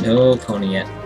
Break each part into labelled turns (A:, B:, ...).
A: No pony yet.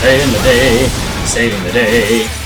A: Saving the day, saving the day.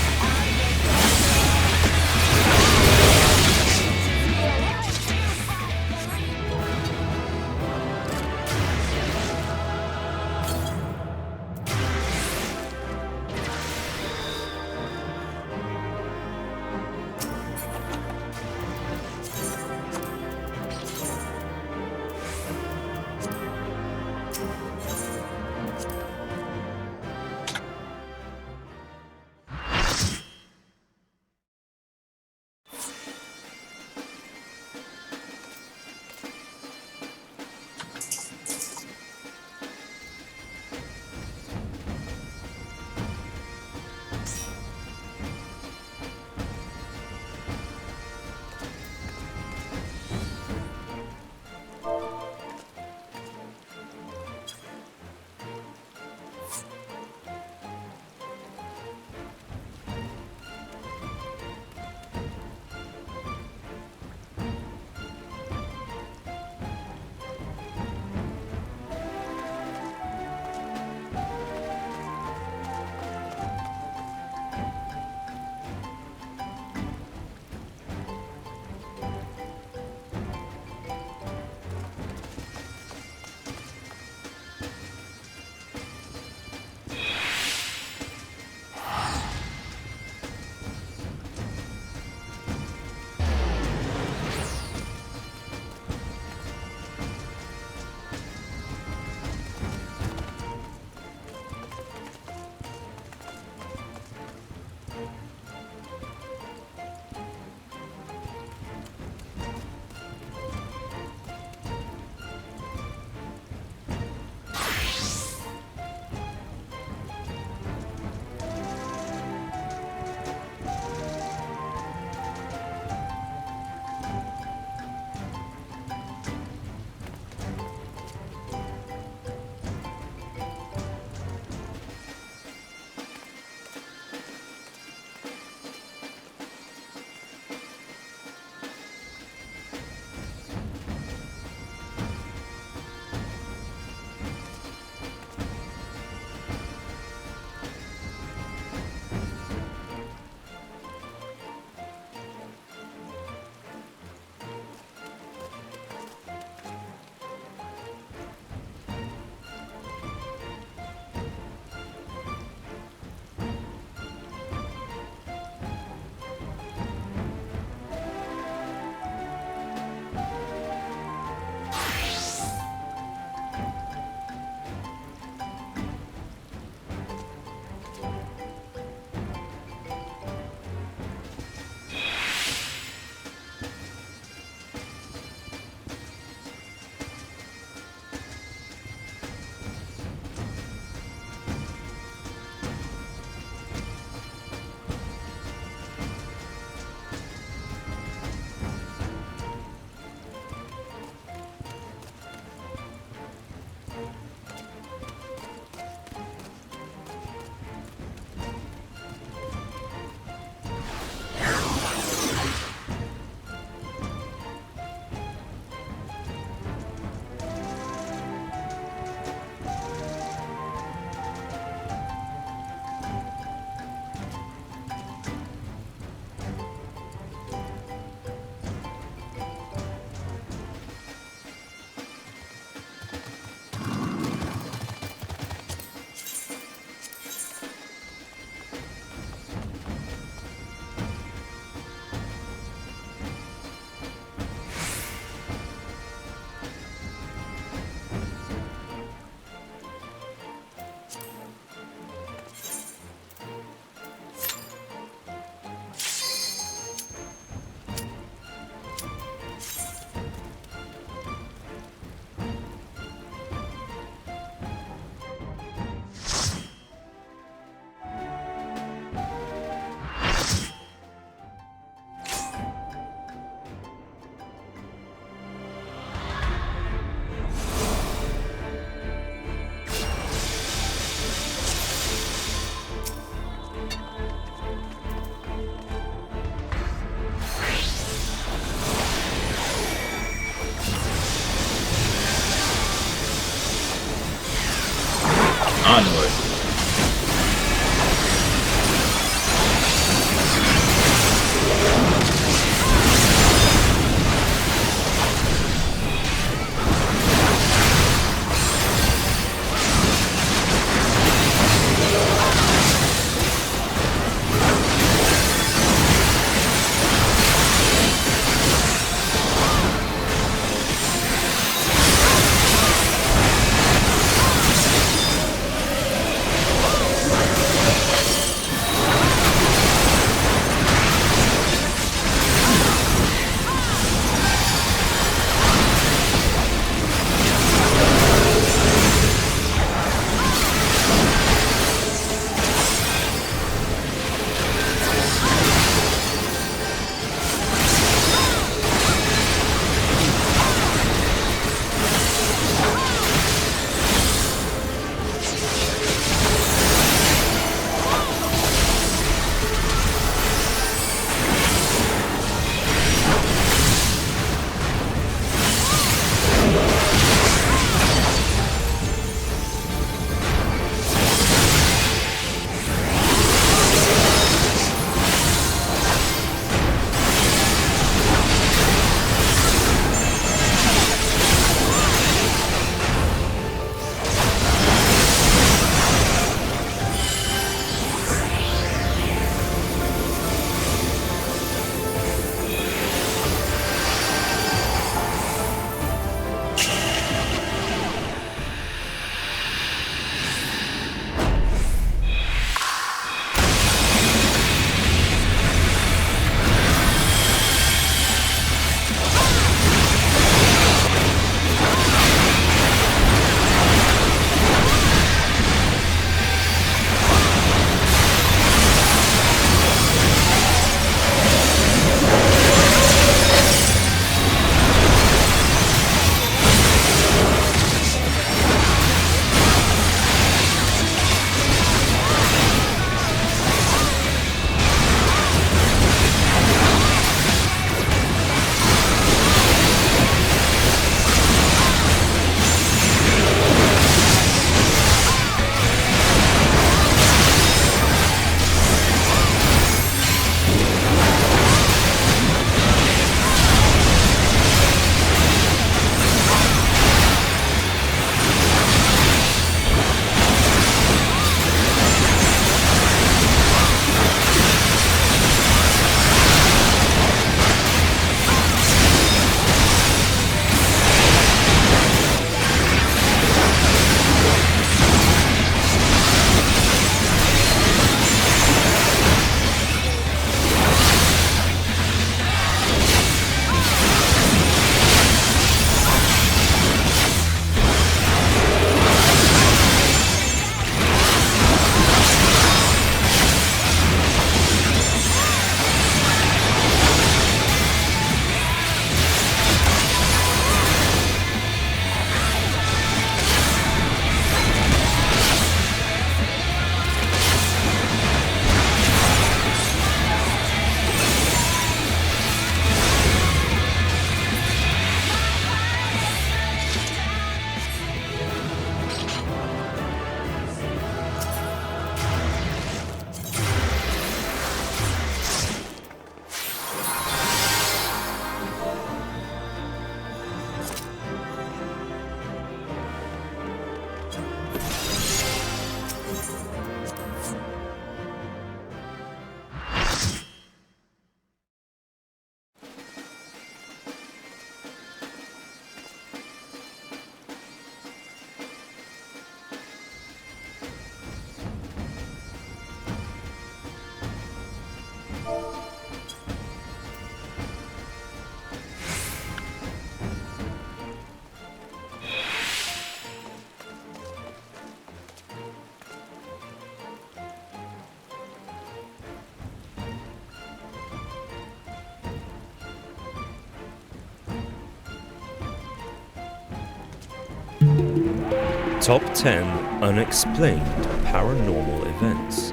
B: Top 10 Unexplained Paranormal Events.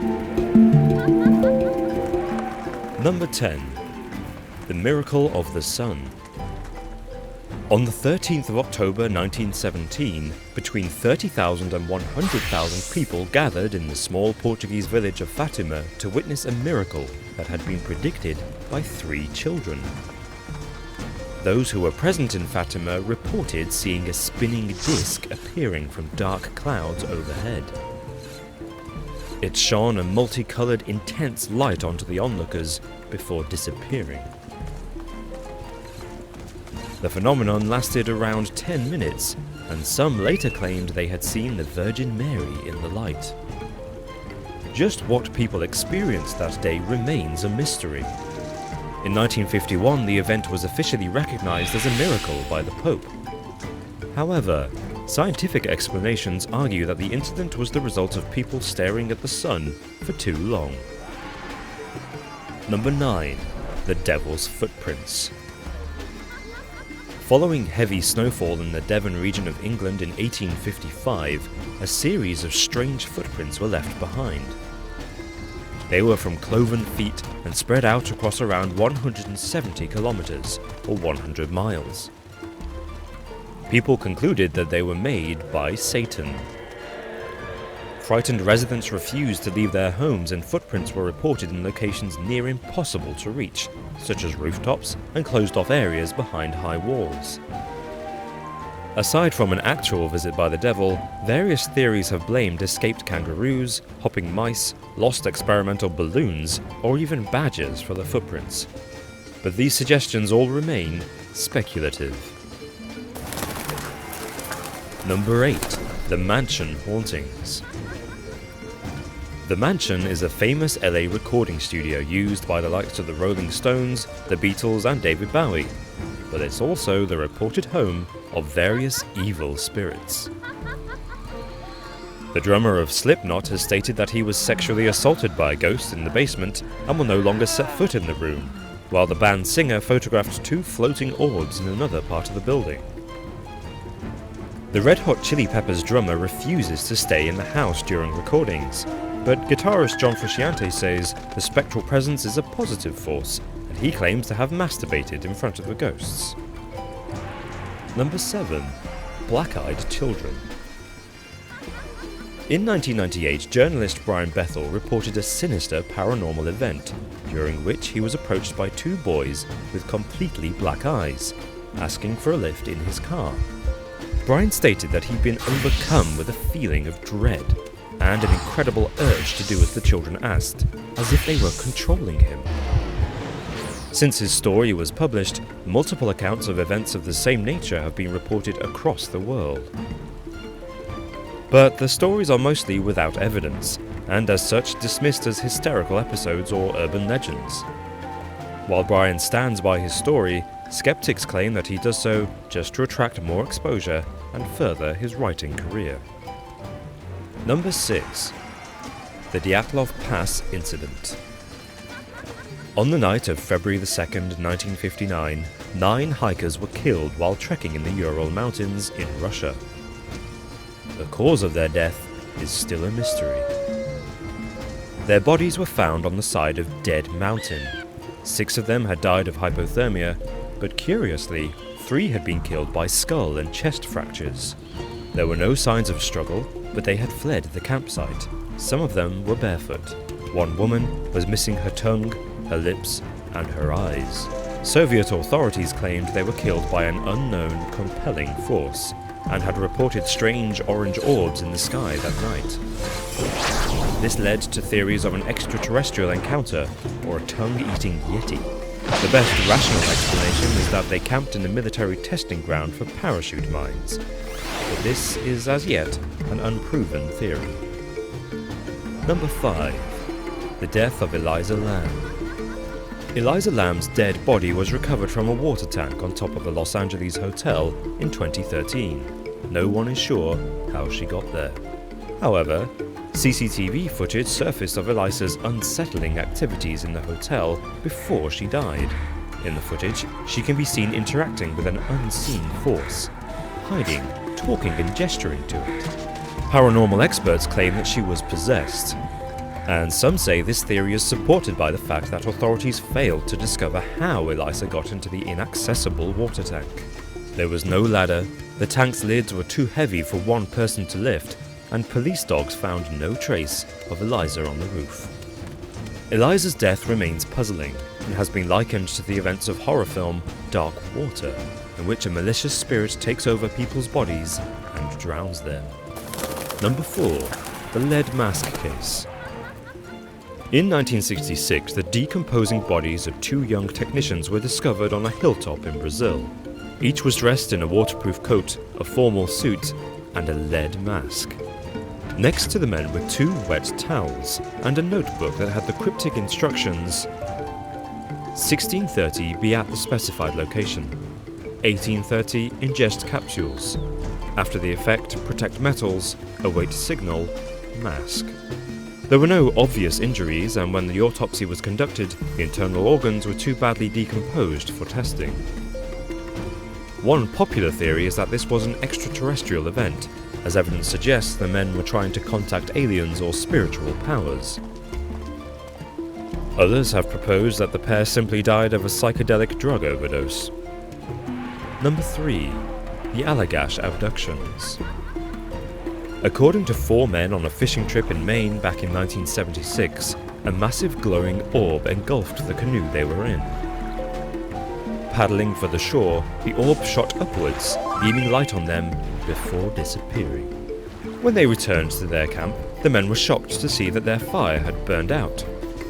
B: Number 10. The Miracle of the Sun. On the 13th of October 1917, between 30,000 and 100,000 people gathered in the small Portuguese village of Fatima to witness a miracle that had been predicted by 3 children. Those who were present in Fatima reported seeing a spinning disc appearing from dark clouds overhead. It shone a multicoloured, intense light onto the onlookers before disappearing. The phenomenon lasted around 10 minutes, and some later claimed they had seen the Virgin Mary in the light. Just what people experienced that day remains a mystery. In 1951, the event was officially recognized as a miracle by the Pope. However, scientific explanations argue that the incident was the result of people staring at the sun for too long. Number 9. The Devil's Footprints. Following heavy snowfall in the Devon region of England in 1855, a series of strange footprints were left behind. They were from cloven feet and spread out across around 170 kilometers, or 100 miles. People concluded that they were made by Satan. Frightened residents refused to leave their homes, and footprints were reported in locations near impossible to reach, such as rooftops and closed-off areas behind high walls. Aside from an actual visit by the devil, various theories have blamed escaped kangaroos, hopping mice, lost experimental balloons, or even badgers for the footprints. But these suggestions all remain speculative. Number 8. The Mansion Hauntings. The Mansion is a famous LA recording studio used by the likes of the Rolling Stones, the Beatles, and David Bowie. But it's also the reported home of various evil spirits. The drummer of Slipknot has stated that he was sexually assaulted by a ghost in the basement and will no longer set foot in the room, while the band's singer photographed 2 floating orbs in another part of the building. The Red Hot Chili Peppers drummer refuses to stay in the house during recordings, but guitarist John Frusciante says the spectral presence is a positive force, and he claims to have masturbated in front of the ghosts. Number 7. Black-Eyed Children. In 1998, journalist Brian Bethel reported a sinister paranormal event, during which he was approached by 2 boys with completely black eyes, asking for a lift in his car. Brian stated that he'd been overcome with a feeling of dread and an incredible urge to do as the children asked, as if they were controlling him. Since his story was published, multiple accounts of events of the same nature have been reported across the world. But the stories are mostly without evidence, and as such dismissed as hysterical episodes or urban legends. While Brian stands by his story, skeptics claim that he does so just to attract more exposure and further his writing career. Number 6. The Dyatlov Pass Incident. On the night of February 2nd, 1959, 9 hikers were killed while trekking in the Ural Mountains in Russia. The cause of their death is still a mystery. Their bodies were found on the side of Dead Mountain. 6 of them had died of hypothermia, but curiously, 3 had been killed by skull and chest fractures. There were no signs of struggle, but they had fled the campsite. Some of them were barefoot. One woman was missing her tongue, her lips, and her eyes. Soviet authorities claimed they were killed by an unknown, compelling force, and had reported strange orange orbs in the sky that night. This led to theories of an extraterrestrial encounter or a tongue-eating yeti. The best rational explanation is that they camped in a military testing ground for parachute mines. But this is as yet an unproven theory. Number 5. The death of Eliza Lamb. Eliza Lamb's dead body was recovered from a water tank on top of a Los Angeles hotel in 2013. No one is sure how she got there. However, CCTV footage surfaced of Eliza's unsettling activities in the hotel before she died. In the footage, she can be seen interacting with an unseen force, hiding, talking and gesturing to it. Paranormal experts claim that she was possessed, and some say this theory is supported by the fact that authorities failed to discover how Eliza got into the inaccessible water tank. There was no ladder, the tank's lids were too heavy for one person to lift, and police dogs found no trace of Eliza on the roof. Eliza's death remains puzzling and has been likened to the events of horror film Dark Water, in which a malicious spirit takes over people's bodies and drowns them. Number 4. The lead mask case. In 1966, the decomposing bodies of 2 young technicians were discovered on a hilltop in Brazil. Each was dressed in a waterproof coat, a formal suit, and a lead mask. Next to the men were 2 wet towels and a notebook that had the cryptic instructions: 1630, be at the specified location. 1830, ingest capsules. After the effect, protect metals, await signal, mask. There were no obvious injuries, and when the autopsy was conducted, the internal organs were too badly decomposed for testing. One popular theory is that this was an extraterrestrial event, as evidence suggests the men were trying to contact aliens or spiritual powers. Others have proposed that the pair simply died of a psychedelic drug overdose. Number 3. The Allagash abductions. According to 4 men on a fishing trip in Maine back in 1976, a massive glowing orb engulfed the canoe they were in. Paddling for the shore, the orb shot upwards, beaming light on them before disappearing. When they returned to their camp, the men were shocked to see that their fire had burned out.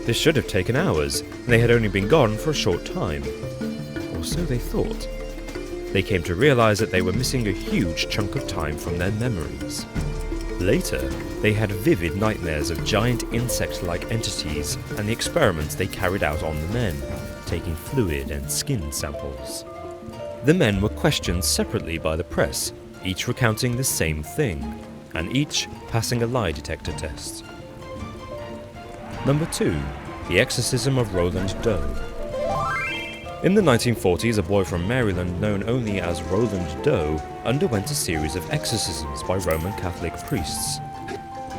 B: This should have taken hours, and they had only been gone for a short time. Or so they thought. They came to realize that they were missing a huge chunk of time from their memories. Later, they had vivid nightmares of giant insect-like entities and the experiments they carried out on the men, taking fluid and skin samples. The men were questioned separately by the press, each recounting the same thing, and each passing a lie detector test. Number 2. The Exorcism of Roland Doe. In the 1940s, a boy from Maryland known only as Roland Doe underwent a series of exorcisms by Roman Catholic priests.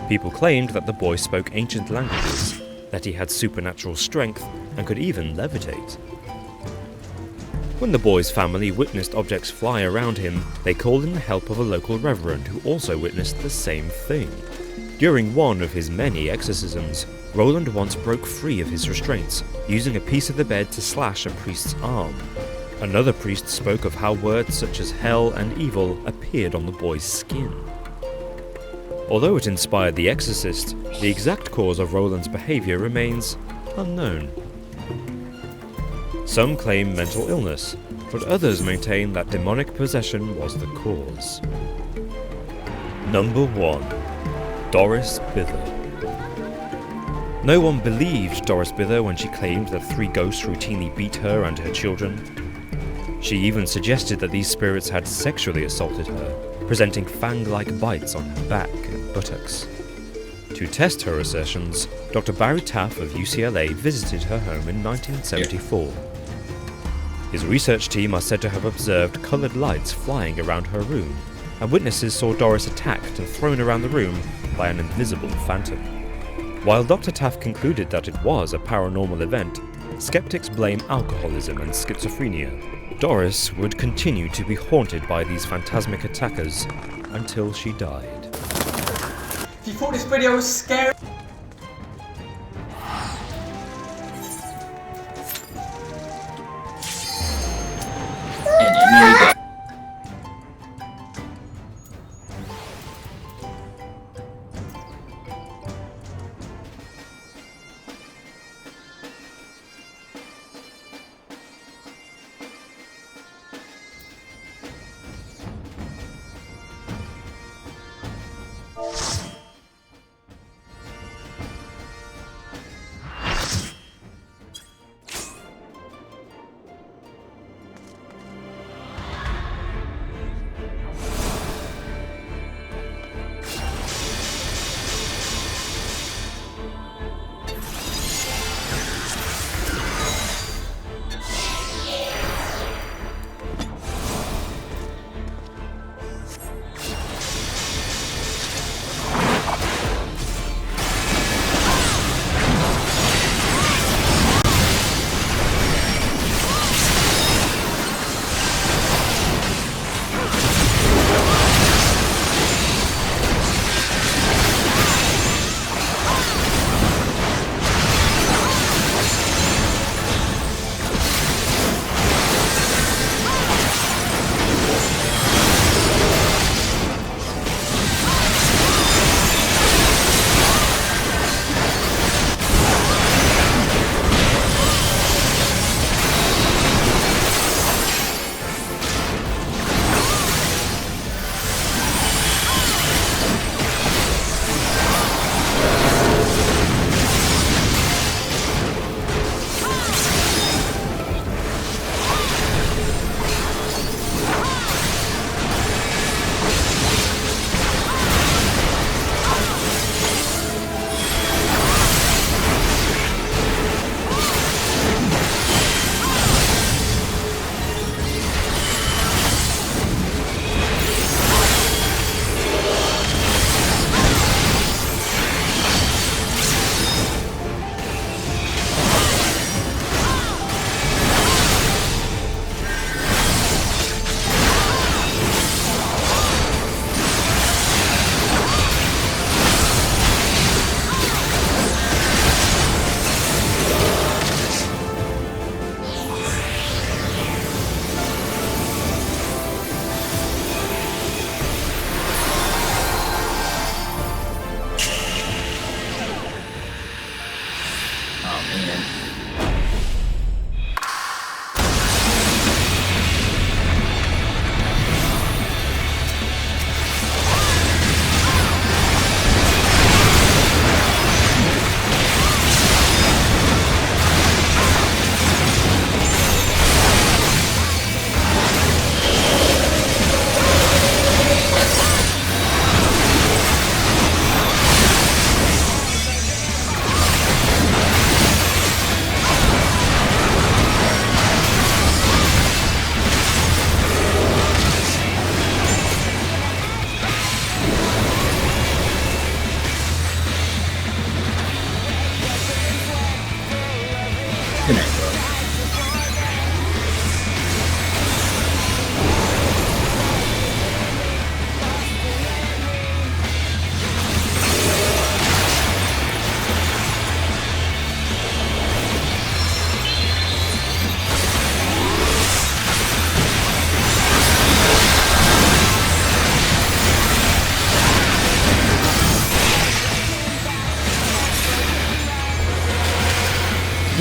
B: People claimed that the boy spoke ancient languages, that he had supernatural strength, and could even levitate. When the boy's family witnessed objects fly around him, they called in the help of a local reverend who also witnessed the same thing. During one of his many exorcisms, Roland once broke free of his restraints, using a piece of the bed to slash a priest's arm. Another priest spoke of how words such as hell and evil appeared on the boy's skin. Although it inspired the exorcist, the exact cause of Roland's behavior remains unknown. Some claim mental illness, but others maintain that demonic possession was the cause. Number 1. Doris Bither. No one believed Doris Bither when she claimed that 3 ghosts routinely beat her and her children. She even suggested that these spirits had sexually assaulted her, presenting fang-like bites on her back and buttocks. To test her assertions, Dr. Barry Taff of UCLA visited her home in 1974. His research team are said to have observed coloured lights flying around her room, and witnesses saw Doris attacked and thrown around the room by an invisible phantom. While Dr. Taff concluded that it was a paranormal event, skeptics blame alcoholism and schizophrenia. Doris would continue to be haunted by these phantasmic attackers until she died.
C: If you thought this video was scary,
A: And here we go.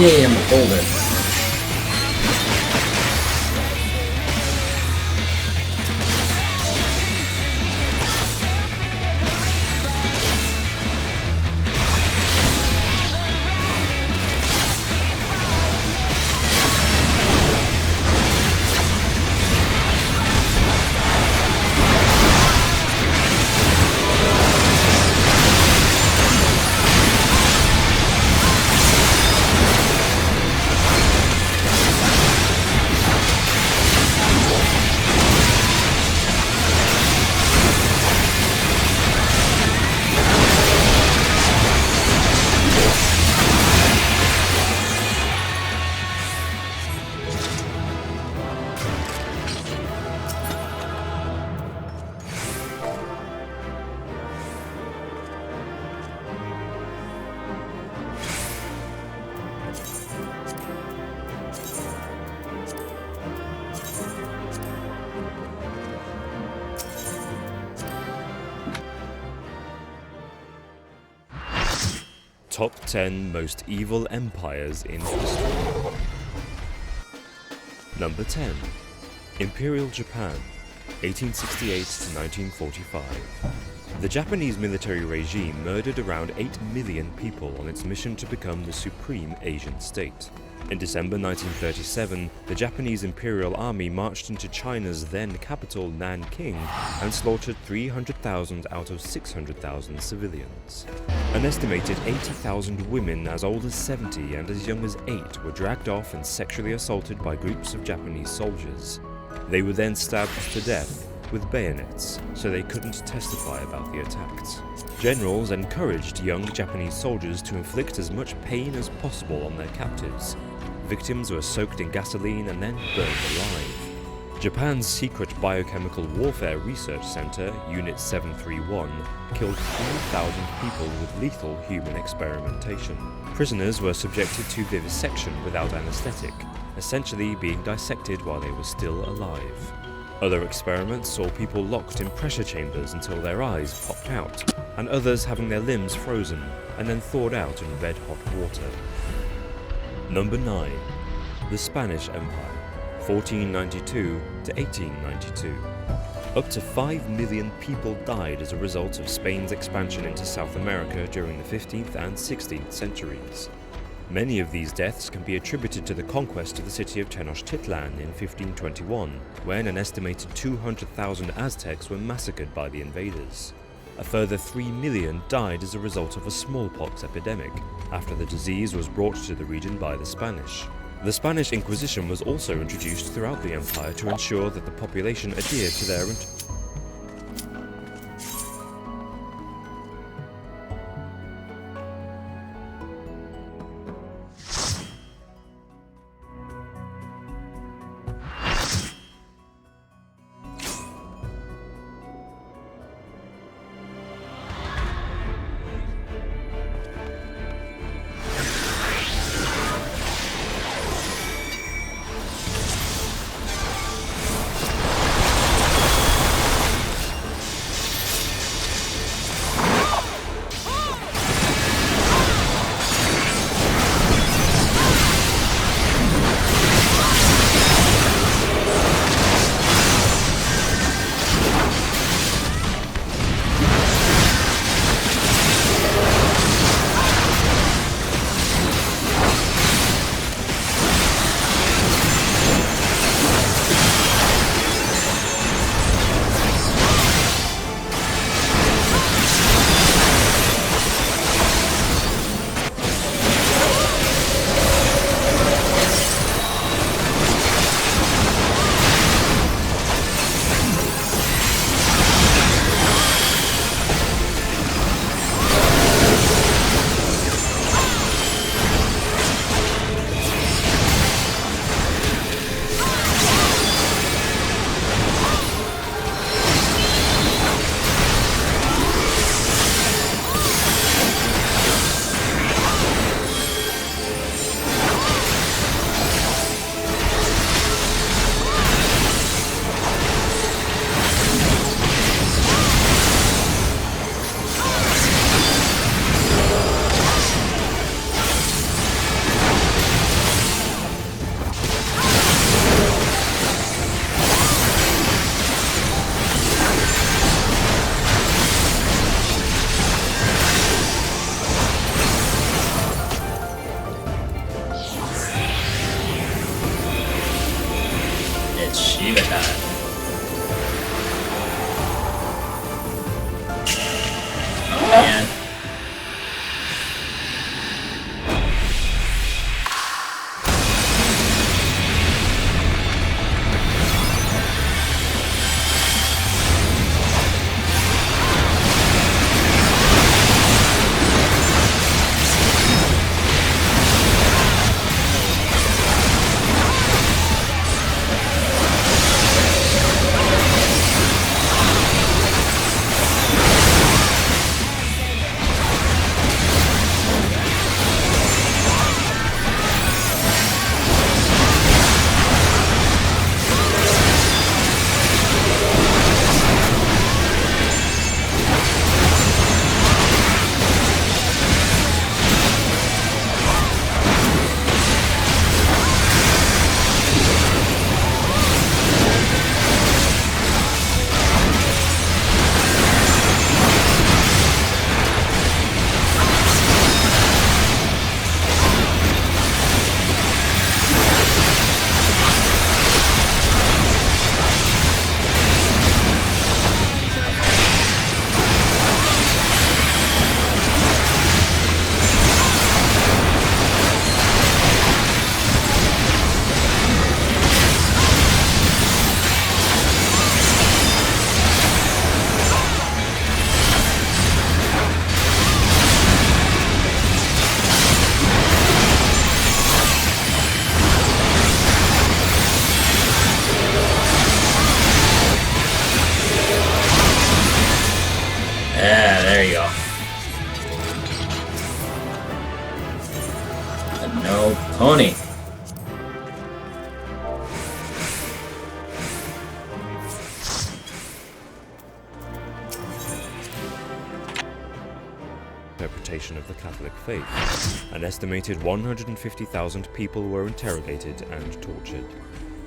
A: Yay, I'm a folder.
B: Top 10 Most Evil Empires in History. Number 10. Imperial Japan, 1868 to 1945. The Japanese military regime murdered around 8 million people on its mission to become the supreme Asian state. In December 1937, the Japanese Imperial Army marched into China's then capital Nanking and slaughtered 300,000 out of 600,000 civilians. An estimated 80,000 women as old as 70 and as young as 8 were dragged off and sexually assaulted by groups of Japanese soldiers. They were then stabbed to death with bayonets, so they couldn't testify about the attacks. Generals encouraged young Japanese soldiers to inflict as much pain as possible on their captives. Victims were soaked in gasoline and then burned alive. Japan's secret biochemical warfare research center, Unit 731, killed 3,000 people with lethal human experimentation. Prisoners were subjected to vivisection without anesthetic, essentially being dissected while they were still alive. Other experiments saw people locked in pressure chambers until their eyes popped out, and others having their limbs frozen and then thawed out in red-hot water. Number 9. The Spanish Empire, 1492 to 1892. Up to 5 million people died as a result of Spain's expansion into South America during the 15th and 16th centuries. Many of these deaths can be attributed to the conquest of the city of Tenochtitlan in 1521, when an estimated 200,000 Aztecs were massacred by the invaders. A further 3 million died as a result of a smallpox epidemic, after the disease was brought to the region by the Spanish. The Spanish Inquisition was also introduced throughout the empire to ensure that the population adhered to their
A: It's Shiva time. Oh man. Yeah, there you go. But no pony.
B: Interpretation of the Catholic faith. An estimated 150,000 people were interrogated and tortured.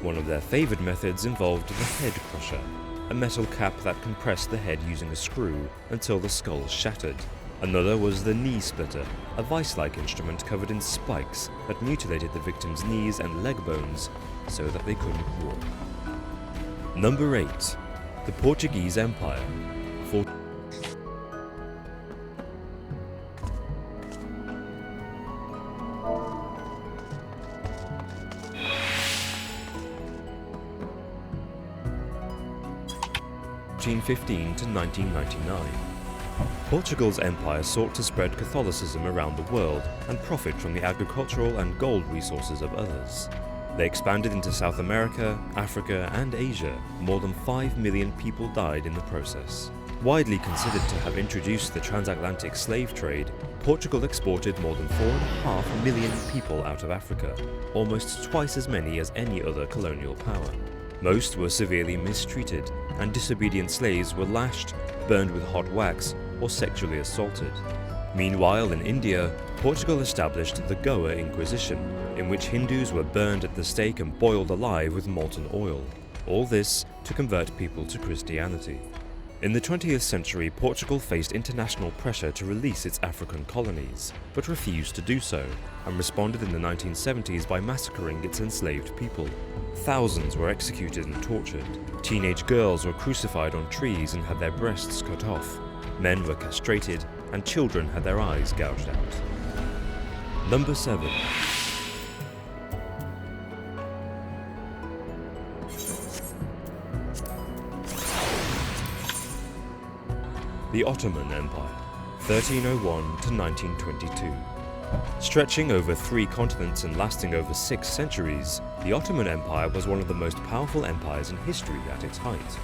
B: One of their favoured methods involved the head crusher, a metal cap that compressed the head using a screw until the skull shattered. Another was the knee splitter, a vice-like instrument covered in spikes that mutilated the victim's knees and leg bones so that they couldn't walk. Number 8. The Portuguese Empire. (1815 to 1999). Portugal's empire sought to spread Catholicism around the world and profit from the agricultural and gold resources of others. They expanded into South America, Africa, and Asia. More than 5 million people died in the process. Widely considered to have introduced the transatlantic slave trade, Portugal exported more than 4.5 million people out of Africa, almost twice as many as any other colonial power. Most were severely mistreated, and disobedient slaves were lashed, burned with hot wax, or sexually assaulted. Meanwhile, in India, Portugal established the Goa Inquisition, in which Hindus were burned at the stake and boiled alive with molten oil. All this to convert people to Christianity. In the 20th century, Portugal faced international pressure to release its African colonies, but refused to do so, and responded in the 1970s by massacring its enslaved people. Thousands were executed and tortured. Teenage girls were crucified on trees and had their breasts cut off. Men were castrated, and children had their eyes gouged out. Number 7. The Ottoman Empire, 1301 to 1922. Stretching over 3 continents and lasting over 6 centuries, the Ottoman Empire was one of the most powerful empires in history at its height.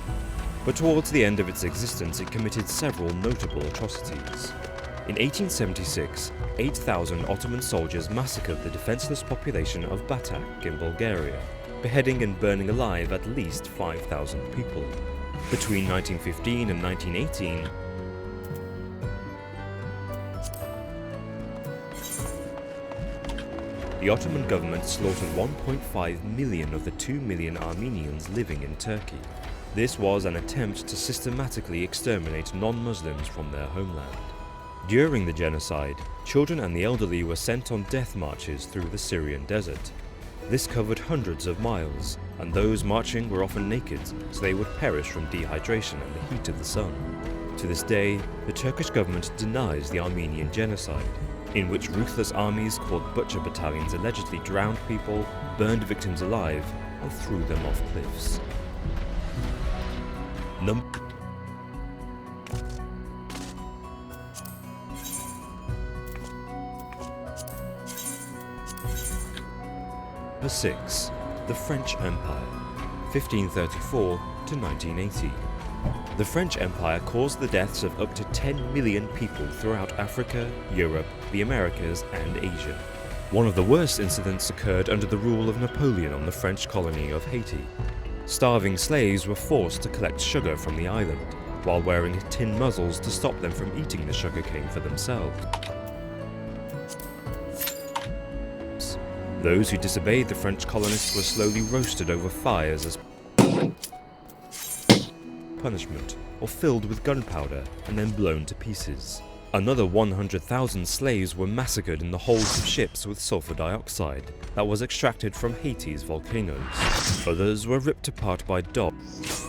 B: But towards the end of its existence, it committed several notable atrocities. In 1876, 8,000 Ottoman soldiers massacred the defenseless population of Batak in Bulgaria, beheading and burning alive at least 5,000 people. Between 1915 and 1918, the Ottoman government slaughtered 1.5 million of the 2 million Armenians living in Turkey. This was an attempt to systematically exterminate non-Muslims from their homeland. During the genocide, children and the elderly were sent on death marches through the Syrian desert. This covered hundreds of miles, and those marching were often naked, so they would perish from dehydration and the heat of the sun. To this day, the Turkish government denies the Armenian genocide, in which ruthless armies called butcher battalions allegedly drowned people, burned victims alive, and threw them off cliffs. Number 6. The French Empire, 1534 to 1980. The French Empire caused the deaths of up to 10 million people throughout Africa, Europe, the Americas, and Asia. One of the worst incidents occurred under the rule of Napoleon on the French colony of Haiti. Starving slaves were forced to collect sugar from the island, while wearing tin muzzles to stop them from eating the sugarcane for themselves. Those who disobeyed the French colonists were slowly roasted over fires as punishment, or filled with gunpowder and then blown to pieces. Another 100,000 slaves were massacred in the holds of ships with sulfur dioxide that was extracted from Haiti's volcanoes. Others were ripped apart by dogs.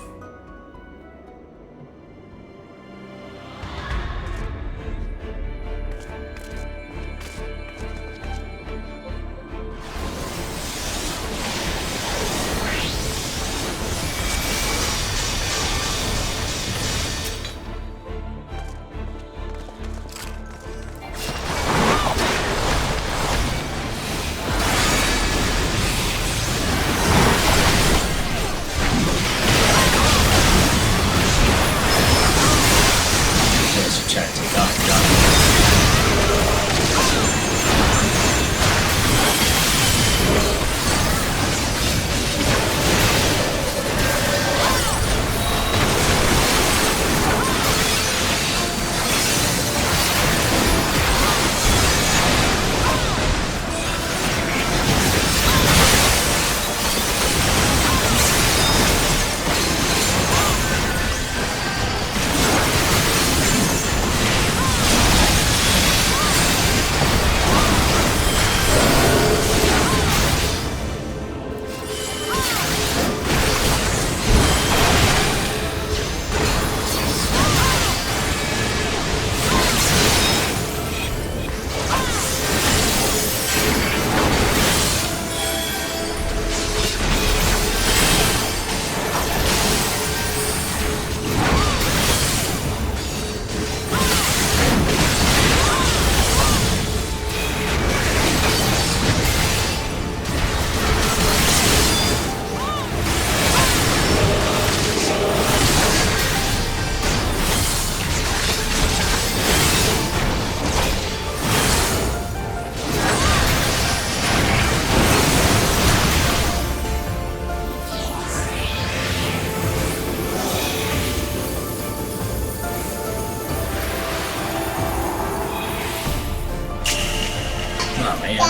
A: Oh man.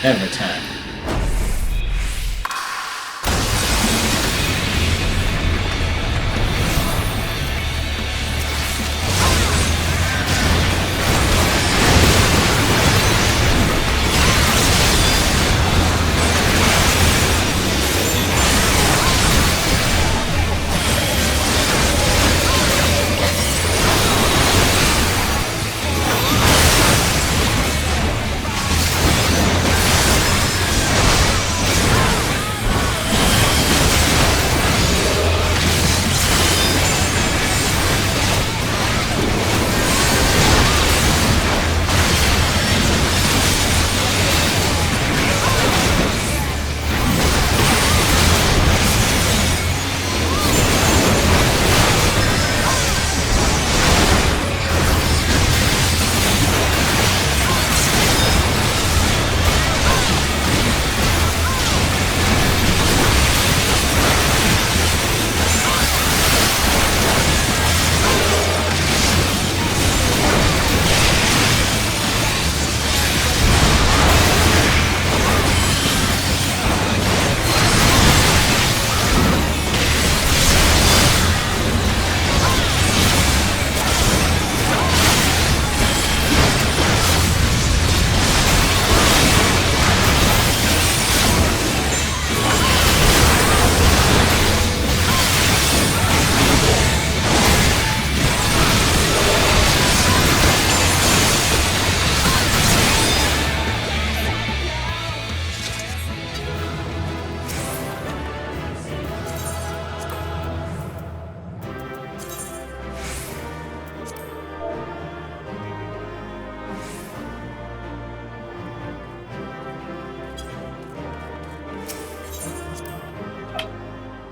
A: Every time.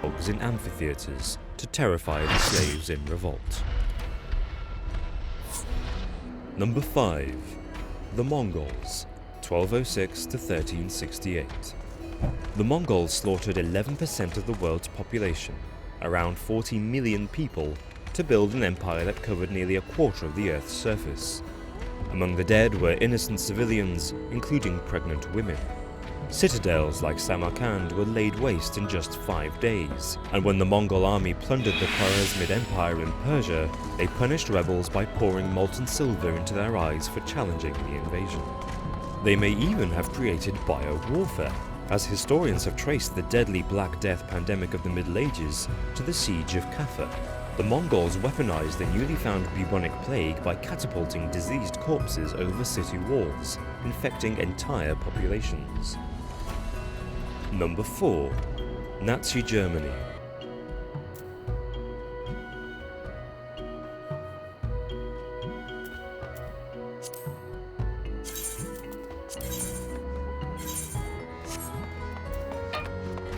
B: dogs in amphitheaters to terrify the slaves in revolt. Number 5. The Mongols, 1206 to 1368. The Mongols slaughtered 11% of the world's population, around 40 million people, to build an empire that covered nearly a quarter of the Earth's surface. Among the dead were innocent civilians, including pregnant women. Citadels like Samarkand were laid waste in just 5 days, and when the Mongol army plundered the Khwarezmid Empire in Persia, they punished rebels by pouring molten silver into their eyes for challenging the invasion. They may even have created bio-warfare, as historians have traced the deadly Black Death pandemic of the Middle Ages to the siege of Kaffa. The Mongols weaponized the newly found bubonic plague by catapulting diseased corpses over city walls, infecting entire populations. Number 4. Nazi Germany.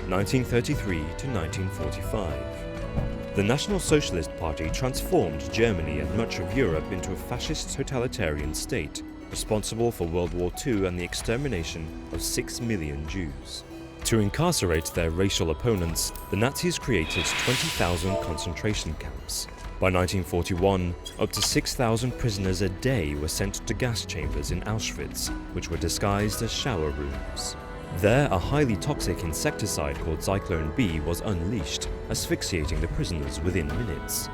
B: (1933 to 1945). The National Socialist Party transformed Germany and much of Europe into a fascist totalitarian state, responsible for World War II and the extermination of 6 million Jews. To incarcerate their racial opponents, the Nazis created 20,000 concentration camps. By 1941, up to 6,000 prisoners a day were sent to gas chambers in Auschwitz, which were disguised as shower rooms. There, a highly toxic insecticide called Zyklone B was unleashed, asphyxiating the prisoners within minutes.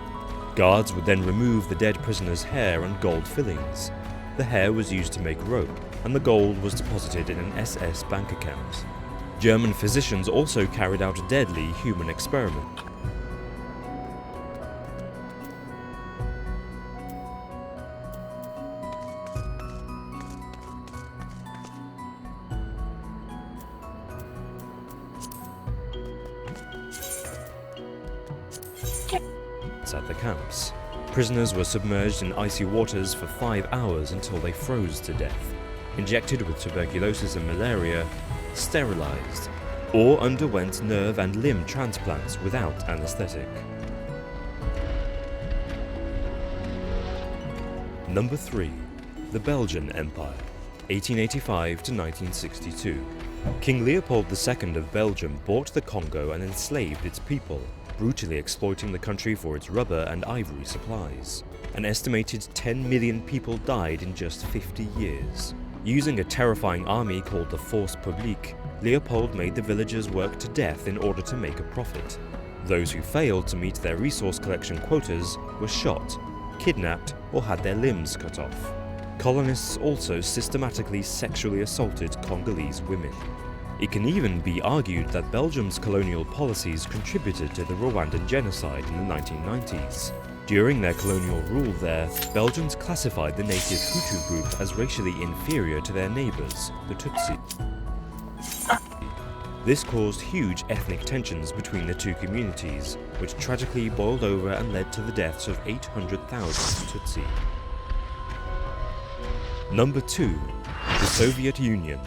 B: Guards would then remove the dead prisoners' hair and gold fillings. The hair was used to make rope, and the gold was deposited in an SS bank account. German physicians also carried out a deadly human experiment. At the camps, prisoners were submerged in icy waters for 5 hours until they froze to death, injected with tuberculosis and malaria, sterilized, or underwent nerve and limb transplants without anesthetic. Number 3. The Belgian Empire, 1885 to 1962. King Leopold II of Belgium bought the Congo and enslaved its people, brutally exploiting the country for its rubber and ivory supplies. An estimated 10 million people died in just 50 years. Using a terrifying army called the Force Publique, Leopold made the villagers work to death in order to make a profit. Those who failed to meet their resource collection quotas were shot, kidnapped, or had their limbs cut off. Colonists also systematically sexually assaulted Congolese women. It can even be argued that Belgium's colonial policies contributed to the Rwandan genocide in the 1990s. During their colonial rule there, Belgians classified the native Hutu group as racially inferior to their neighbours, the Tutsi. This caused huge ethnic tensions between the two communities, which tragically boiled over and led to the deaths of 800,000 Tutsi. Number 2. The Soviet Union,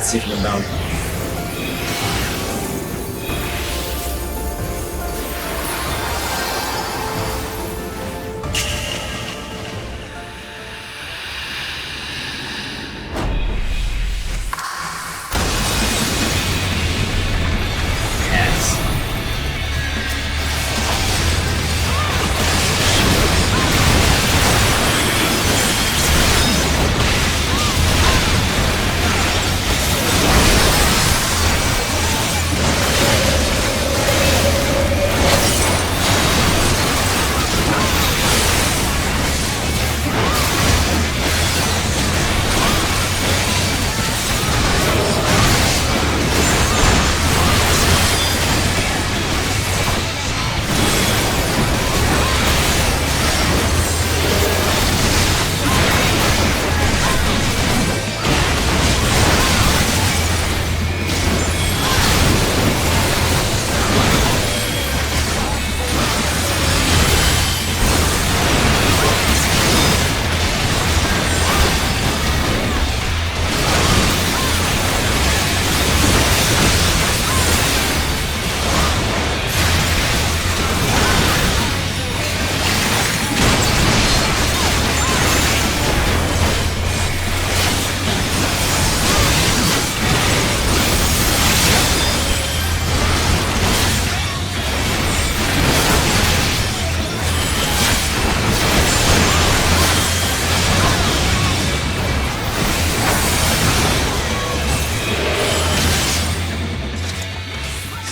A: Let's see if you can bound.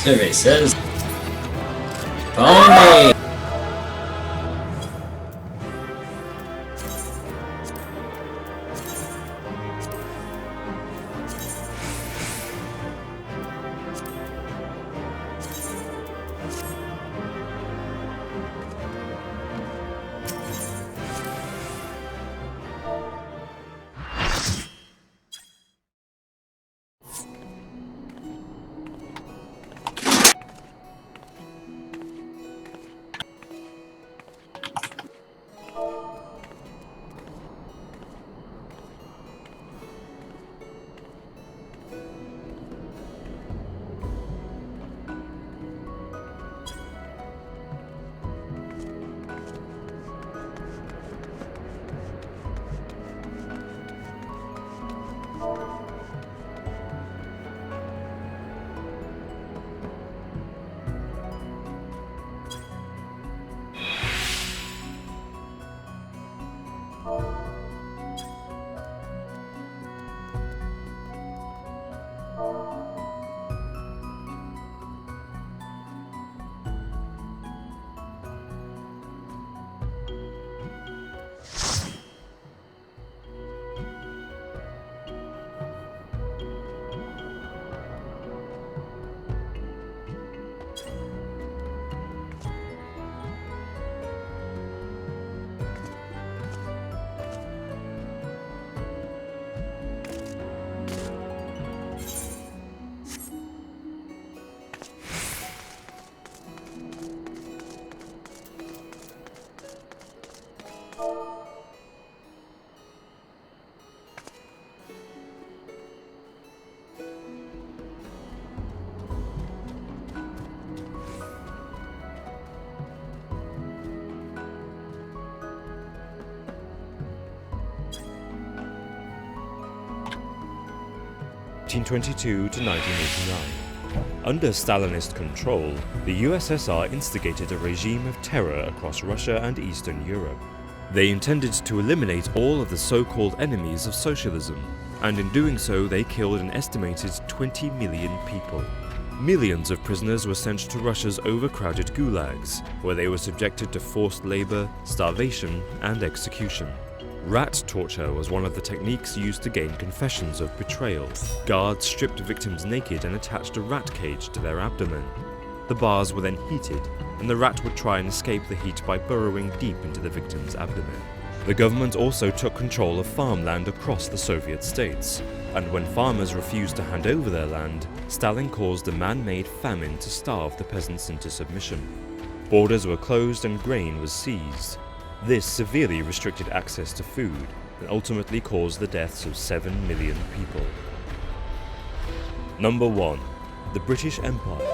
A: Survey says Pony!
B: (1822 to 1989). Under Stalinist control, the USSR instigated a regime of terror across Russia and Eastern Europe. They intended to eliminate all of the so-called enemies of socialism, and in doing so they killed an estimated 20 million people. Millions of prisoners were sent to Russia's overcrowded gulags, where they were subjected to forced labor, starvation, and execution. Rat torture was one of the techniques used to gain confessions of betrayal. Guards stripped victims naked and attached a rat cage to their abdomen. The bars were then heated, and the rat would try and escape the heat by burrowing deep into the victim's abdomen. The government also took control of farmland across the Soviet states, and when farmers refused to hand over their land, Stalin caused a man-made famine to starve the peasants into submission. Borders were closed and grain was seized. This severely restricted access to food and ultimately caused the deaths of 7 million people. Number 1. The British Empire.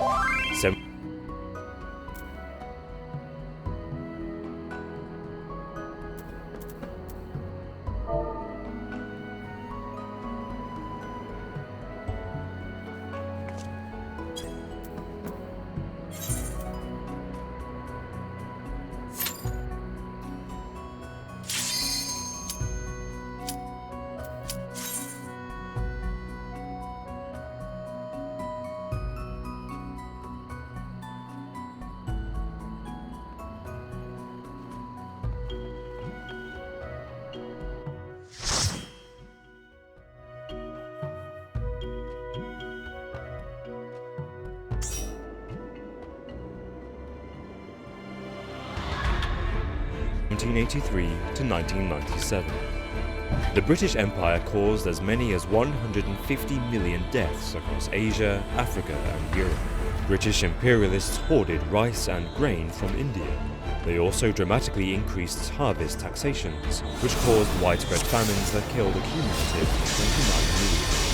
B: 1983 to 1997. The British Empire caused as many as 150 million deaths across Asia, Africa and Europe. British imperialists hoarded rice and grain from India. They also dramatically increased harvest taxations, which caused widespread famines that killed a cumulative 29 million people.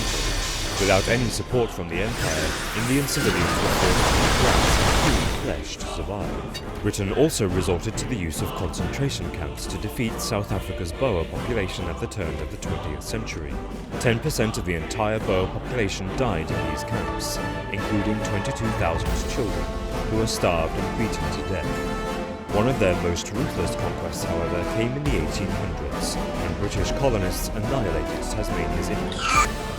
B: Without any support from the Empire, Indian civilians were forced to eat grass and human flesh to survive. Britain also resorted to the use of concentration camps to defeat South Africa's Boer population at the turn of the 20th century. 10% of the entire Boer population died in these camps, including 22,000 children, who were starved and beaten to death. One of their most ruthless conquests, however, came in the 1800s, when British colonists annihilated Tasmania's Indians.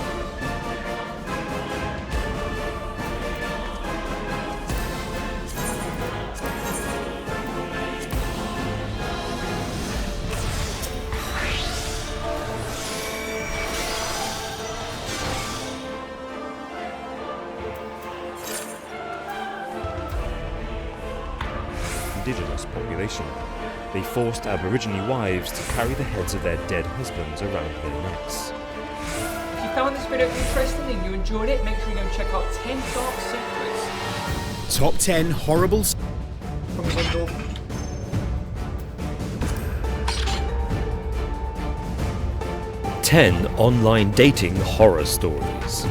B: Indigenous population. They forced Aborigine wives to carry the heads of their dead husbands around their necks.
C: If you found this video interesting and you enjoyed it, make sure you go and check out 10 Dark Secrets.
D: Top 10 horrible
C: From Wendell.
B: Ten online dating horror stories.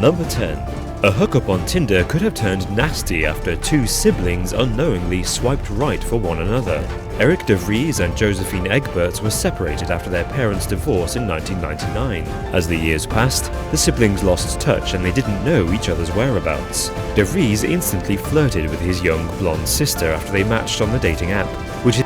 B: Number 10. A hookup on Tinder could have turned nasty after two siblings unknowingly swiped right for one another. Eric de Vries and Josephine Egberts were separated after their parents' divorce in 1999. As the years passed, the siblings lost touch and they didn't know each other's whereabouts. De Vries instantly flirted with his young blonde sister after they matched on the dating app, which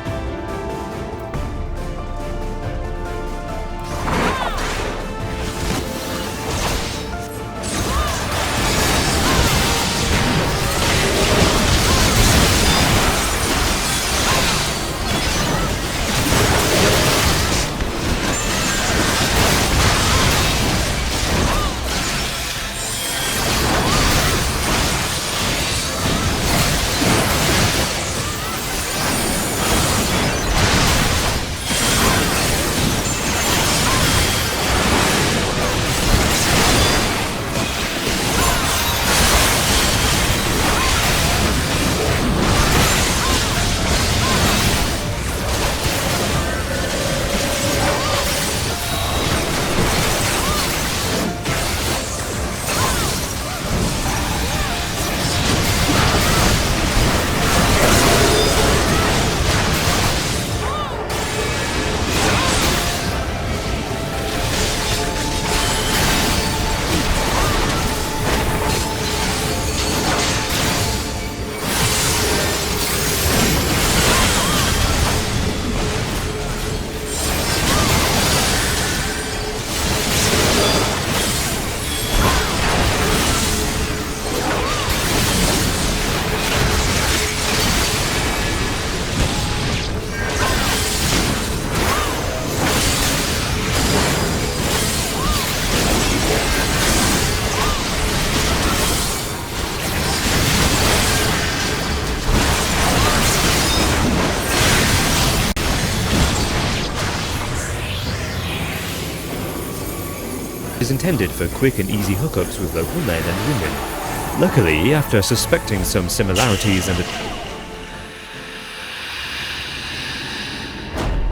B: is intended for quick and easy hookups with local men and women. Luckily, after suspecting some similarities and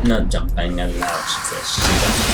A: not jumping allowed, she says.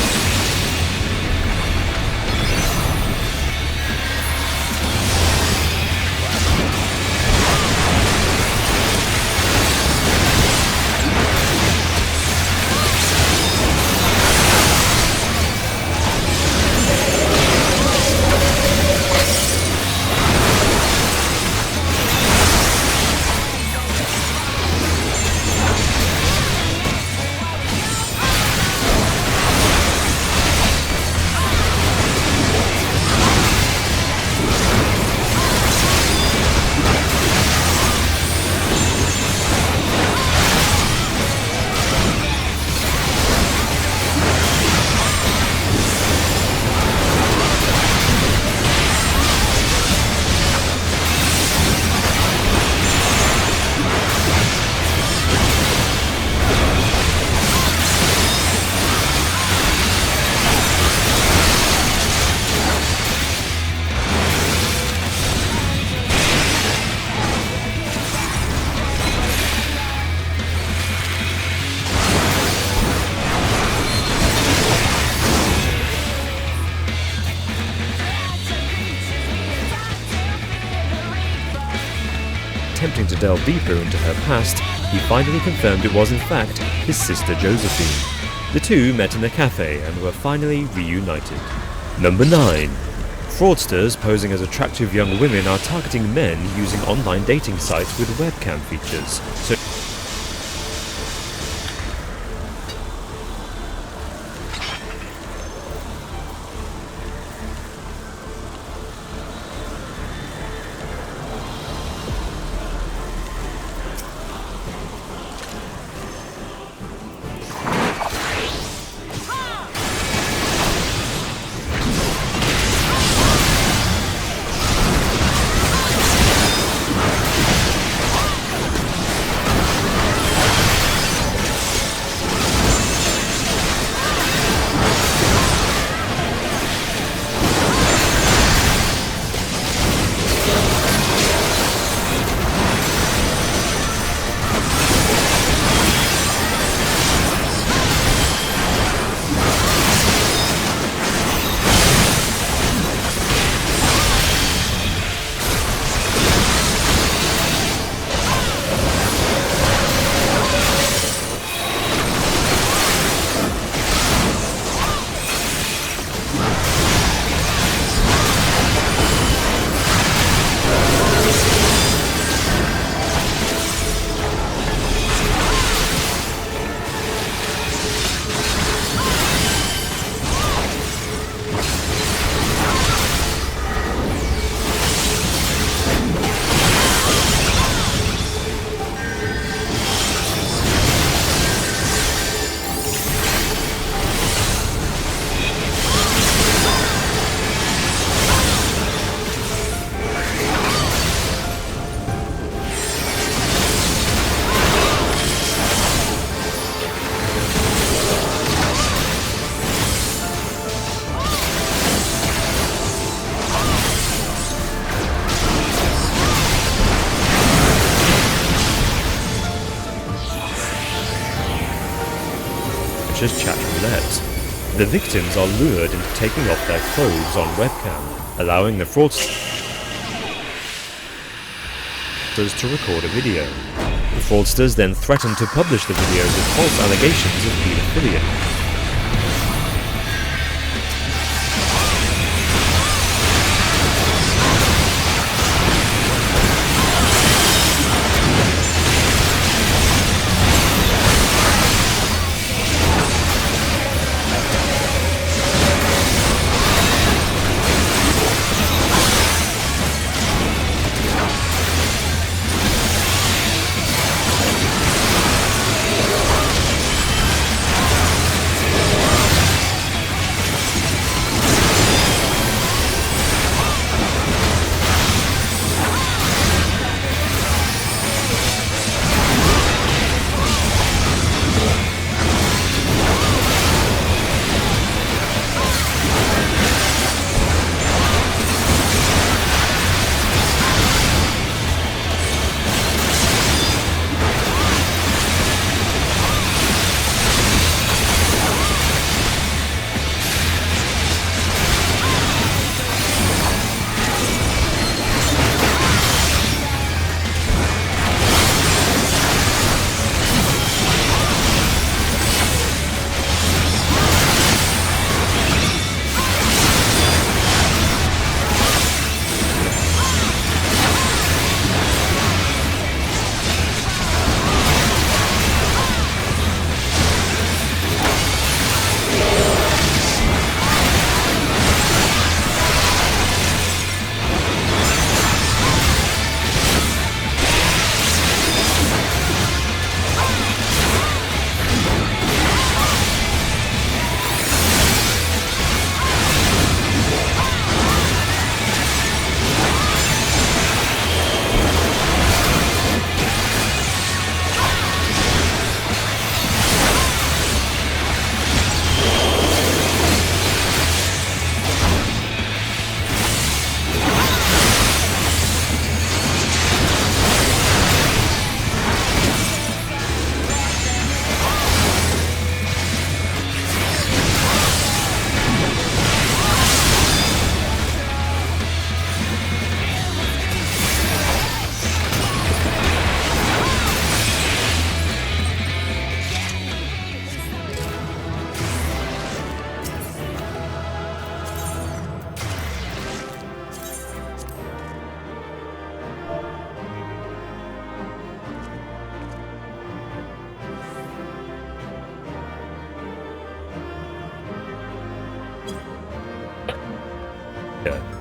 B: attempting to delve deeper into her past, he finally confirmed it was in fact his sister Josephine. The two met in a cafe and were finally reunited. Number 9. Fraudsters posing as attractive young women are targeting men using online dating sites with webcam features. Just chat roulette. The victims are lured into taking off their clothes on webcam, allowing the fraudsters to record a video. The fraudsters then threaten to publish the video with false allegations of pedophilia.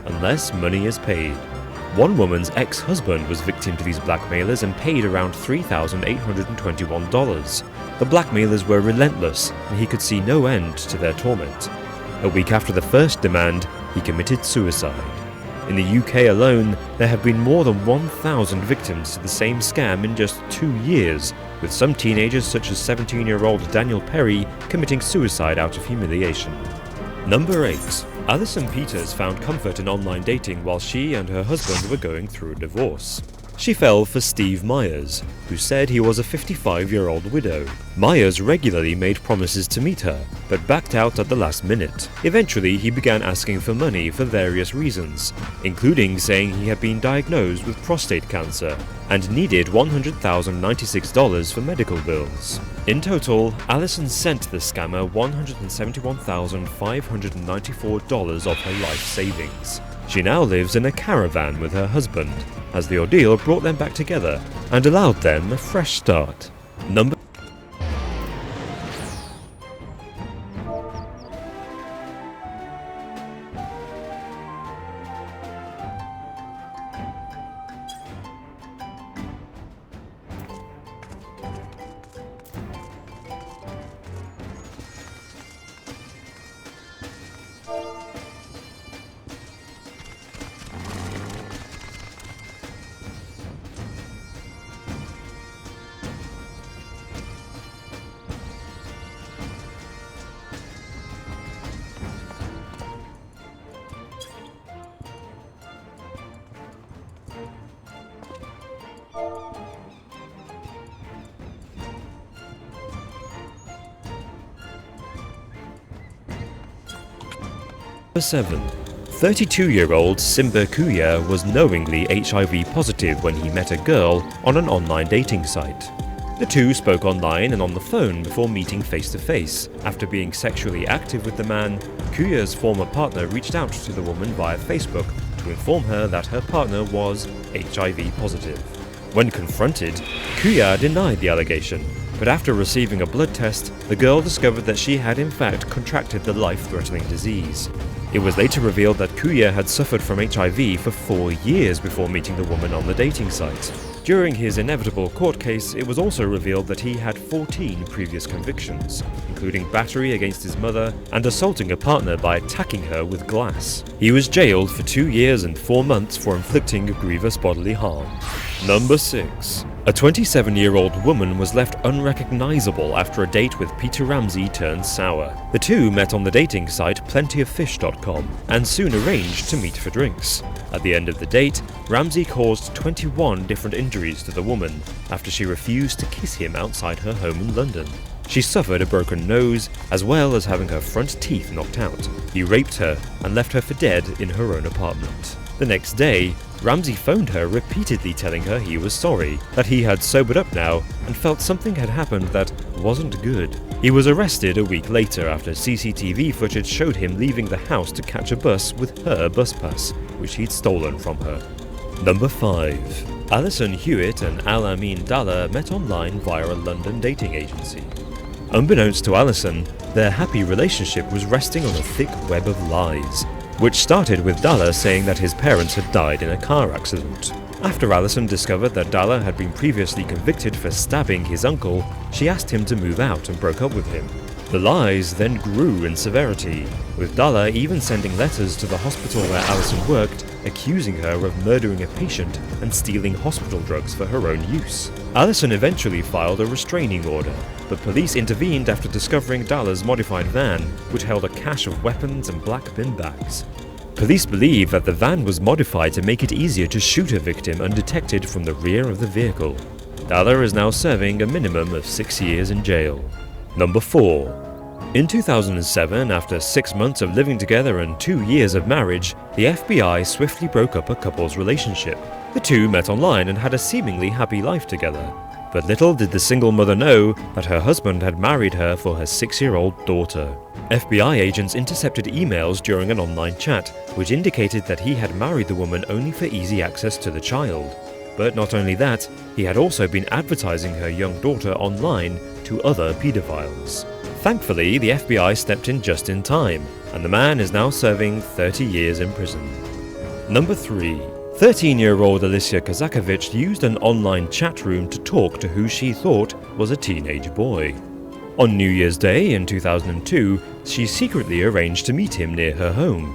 B: unless money is paid. One woman's ex-husband was victim to these blackmailers and paid around $3,821. The blackmailers were relentless, and he could see no end to their torment. A week after the first demand, he committed suicide. In the UK alone, there have been more than 1,000 victims to the same scam in just 2 years, with some teenagers such as 17-year-old Daniel Perry committing suicide out of humiliation. Number 8. Alison Peters found comfort in online dating while she and her husband were going through a divorce. She fell for Steve Myers, who said he was a 55-year-old widow. Myers regularly made promises to meet her, but backed out at the last minute. Eventually, he began asking for money for various reasons, including saying he had been diagnosed with prostate cancer and needed $100,096 for medical bills. In total, Alison sent the scammer $171,594 of her life savings. She now lives in a caravan with her husband, as the ordeal brought them back together and allowed them a fresh start. Number 7. 32-year-old Simba Kuya was knowingly HIV positive when he met a girl on an online dating site. The two spoke online and on the phone before meeting face-to-face. After being sexually active with the man, Kuya's former partner reached out to the woman via Facebook to inform her that her partner was HIV positive. When confronted, Kuya denied the allegation, but after receiving a blood test, the girl discovered that she had in fact contracted the life-threatening disease. It was later revealed that Kuya had suffered from HIV for 4 years before meeting the woman on the dating site. During his inevitable court case, it was also revealed that he had 14 previous convictions, including battery against his mother and assaulting a partner by attacking her with glass. He was jailed for 2 years and 4 months for inflicting grievous bodily harm. Number 6. A 27-year-old woman was left unrecognizable after a date with Peter Ramsey turned sour. The two met on the dating site plentyoffish.com and soon arranged to meet for drinks. At the end of the date, Ramsey caused 21 different injuries to the woman after she refused to kiss him outside her home in London. She suffered a broken nose, as well as having her front teeth knocked out. He raped her and left her for dead in her own apartment. The next day, Ramsey phoned her repeatedly telling her he was sorry, that he had sobered up now and felt something had happened that wasn't good. He was arrested a week later after CCTV footage showed him leaving the house to catch a bus with her bus pass, which he'd stolen from her. Number 5. Alison Hewitt and Al-Amin Dalla met online via a London dating agency. Unbeknownst to Alison, their happy relationship was resting on a thick web of lies, which started with Dalla saying that his parents had died in a car accident. After Alison discovered that Dalla had been previously convicted for stabbing his uncle, she asked him to move out and broke up with him. The lies then grew in severity, with Dalla even sending letters to the hospital where Alison worked, accusing her of murdering a patient and stealing hospital drugs for her own use. Alison eventually filed a restraining order, but police intervened after discovering Dalla's modified van, which held a cache of weapons and black bin bags. Police believe that the van was modified to make it easier to shoot a victim undetected from the rear of the vehicle. Dalla is now serving a minimum of 6 years in jail. Number 4. In 2007, after 6 months of living together and 2 years of marriage, the FBI swiftly broke up a couple's relationship. The two met online and had a seemingly happy life together. But little did the single mother know that her husband had married her for her 6-year-old daughter. FBI agents intercepted emails during an online chat, which indicated that he had married the woman only for easy access to the child. But not only that, he had also been advertising her young daughter online to other pedophiles. Thankfully, the FBI stepped in just in time, and the man is now serving 30 years in prison. Number 3. 13-year-old Alicia Kazakovich used an online chat room to talk to who she thought was a teenage boy. On New Year's Day in 2002, she secretly arranged to meet him near her home.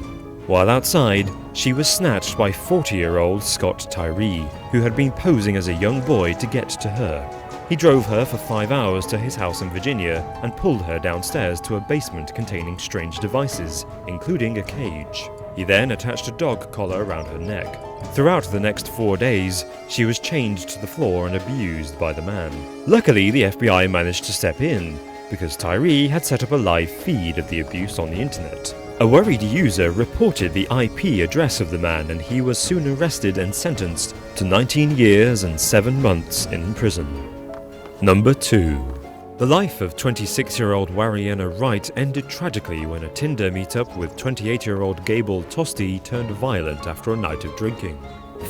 B: While outside, she was snatched by 40-year-old Scott Tyree, who had been posing as a young boy to get to her. He drove her for 5 hours to his house in Virginia and pulled her downstairs to a basement containing strange devices, including a cage. He then attached a dog collar around her neck. Throughout the next 4 days, she was chained to the floor and abused by the man. Luckily, the FBI managed to step in, because Tyree had set up a live feed of the abuse on the internet. A worried user reported the IP address of the man, and he was soon arrested and sentenced to 19 years and 7 months in prison. Number 2. The life of 26-year-old Wariana Wright ended tragically when a Tinder meetup with 28-year-old Gable Tosti turned violent after a night of drinking.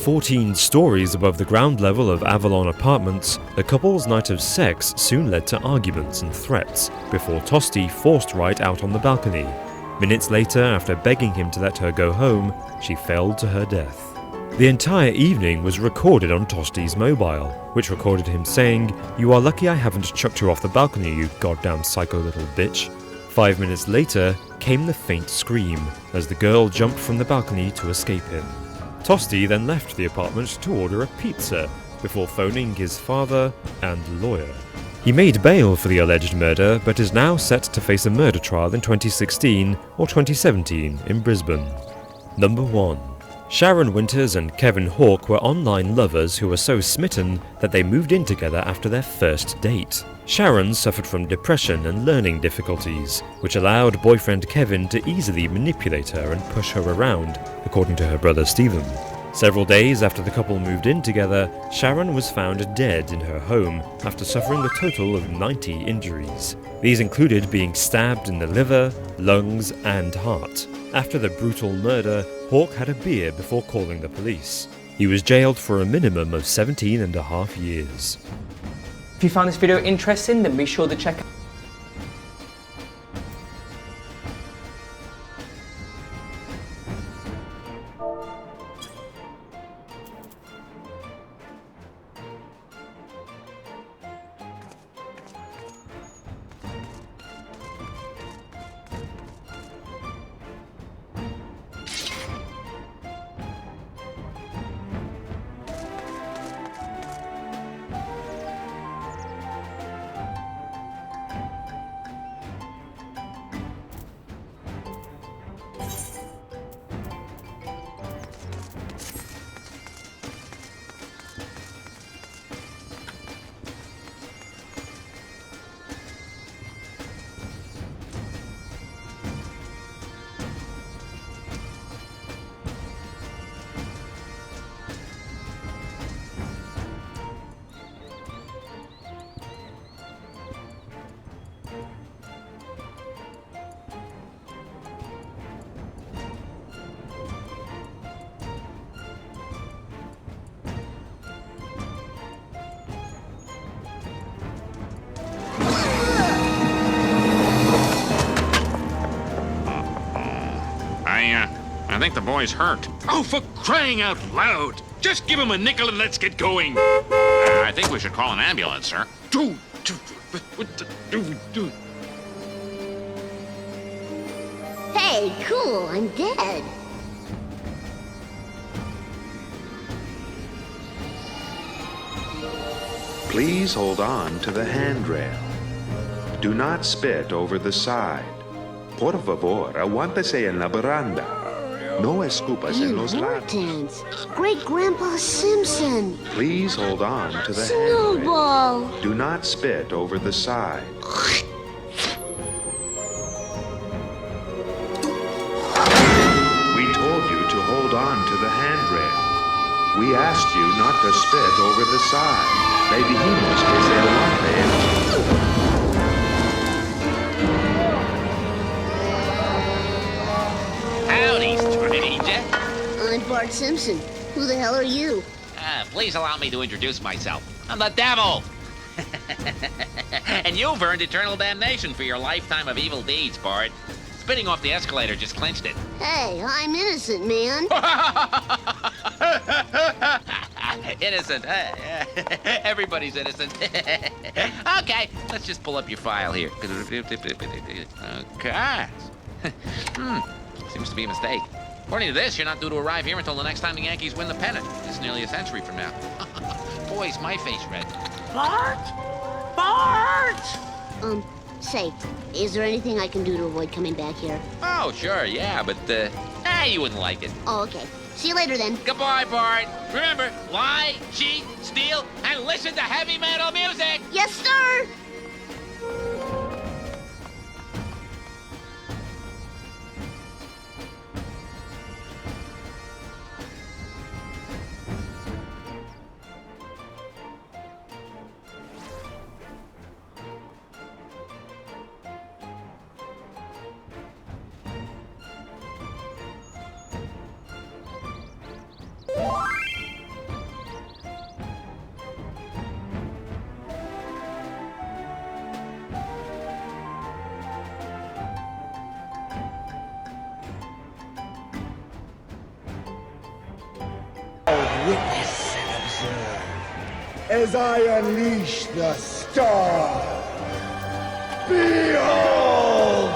B: 14 stories above the ground level of Avalon Apartments, the couple's night of sex soon led to arguments and threats, before Tosti forced Wright out on the balcony. Minutes later, after begging him to let her go home, she fell to her death. The entire evening was recorded on Tosti's mobile, which recorded him saying, "You are lucky I haven't chucked you off the balcony, you goddamn psycho little bitch." 5 minutes later came the faint scream, as the girl jumped from the balcony to escape him. Tosti then left the apartment to order a pizza, before phoning his father and lawyer. He made bail for the alleged murder, but is now set to face a murder trial in 2016 or 2017 in Brisbane. Number 1. Sharon Winters and Kevin Hawke were online lovers who were so smitten that they moved in together after their first date. Sharon suffered from depression and learning difficulties, which allowed boyfriend Kevin to easily manipulate her and push her around, according to her brother Stephen. Several days after the couple moved in together, Sharon was found dead in her home after suffering a total of 90 injuries. These included being stabbed in the liver, lungs, and heart. After the brutal murder, Hawke had a beer before calling the police. He was jailed for a minimum of 17.5 years.
C: If you found this video interesting, then be sure to check out
D: I think the boy's hurt. Oh, for crying out loud! Just give him a nickel and let's get going. I think we should call an ambulance, sir. Dude.
E: Hey, cool, I'm dead.
F: Please hold on to the handrail. Do not spit over the side. Por favor, aguántese en la baranda. No escupas en los lados.
E: Hortense, Great-Grandpa Simpson.
F: Please hold on to the handrail.
E: Snowball.
F: Do not spit over the side. We told you to hold on to the handrail. We asked you not to spit over the side. Le dijimos que se aguante.
G: Howdy, stranger.
E: I'm Bart Simpson. Who the hell are you?
G: Please allow me to introduce myself. I'm the devil.
D: And you've earned eternal damnation for your lifetime of evil deeds, Bart. Spitting off the escalator just clinched it.
E: Hey, I'm innocent, man.
D: Innocent. Everybody's innocent. Okay, let's just pull up your file here. Okay. Seems to be a mistake. According to this, you're not due to arrive here until the next time the Yankees win the pennant. It's nearly a century from now. Boy, is my face red.
G: Bart? Bart!
E: Say, is there anything I can do to avoid coming back here?
D: Oh, sure, yeah, but, you wouldn't like it.
E: Oh, okay. See you later, then.
D: Goodbye, Bart. Remember, lie, cheat, steal, and listen to heavy metal music.
E: Yes, sir!
G: Witness and observe as I unleash the star. Behold!